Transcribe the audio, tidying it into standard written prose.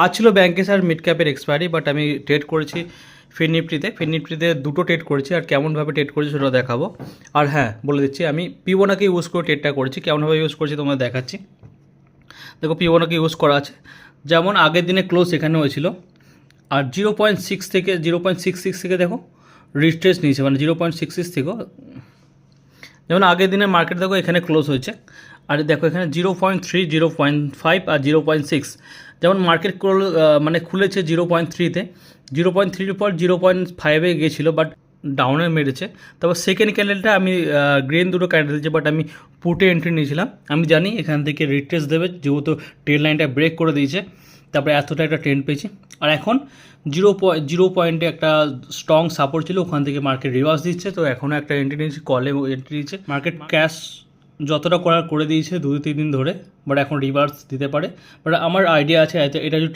আজ ছিল ব্যাংকেশার mid ক্যাপের expiry, but আমি ট্রেড করেছি ফিন নিফটিতে দুটো ট্রেড করেছি, আর কেমনভাবে ট্রেড করেছি সেটা দেখাবো। আর হ্যাঁ, বলে দিচ্ছি আমি পিওনাকে ইউজ করে ট্রেডটা করেছি, কেমনভাবে ইউজ করেছি তোমাদের দেখাচ্ছি। দেখো পিওনাকে ইউজ করা আছে, যেমন আগের দিনে ক্লোজ এখানে হয়েছিল, আর 0.6 থেকে 0.66 থেকে দেখো রিট্রেস নিয়েছে, মানে 0.66 থেকেও, যেমন আগের দিনে মার্কেট দেখো এখানে ক্লোজ হয়েছে, আর দেখো এখানে 0.3, 0.5 আর 0.6, যেমন মার্কেট মানে খুলেছে 0.3-তে, 0.3-র পর 0.5-এ গিয়েছিলো, বাট ডাউনে মেরেছে। তারপর সেকেন্ড ক্যান্ডেলটা আমি গ্রিন দুটো ক্যান্ডেল দিয়েছে, বাট আমি পুটে এন্ট্রি নিয়েছিলাম। আমি জানি এখান থেকে রিট্রেস দেবে, যেহেতু ট্রেন লাইনটা ব্রেক করে দিয়েছে, তারপরে এতটা একটা ট্রেন্ড পেয়েছি। আর এখন 0 পয়েন্টে একটা স্ট্রং সাপোর্ট ছিল, ওখান থেকে মার্কেট রিভার্স দিচ্ছে, তো এখনও একটা এন্ট্রি নিয়েছি, কলে এন্ট্রি নিচ্ছে। মার্কেট ক্যাশ যতটা করার করে দিয়েছে 2-3 দিন ধরে, বাট এখন রিভার্স দিতে পারে। বাট আমার আইডিয়া আছে এটা যদি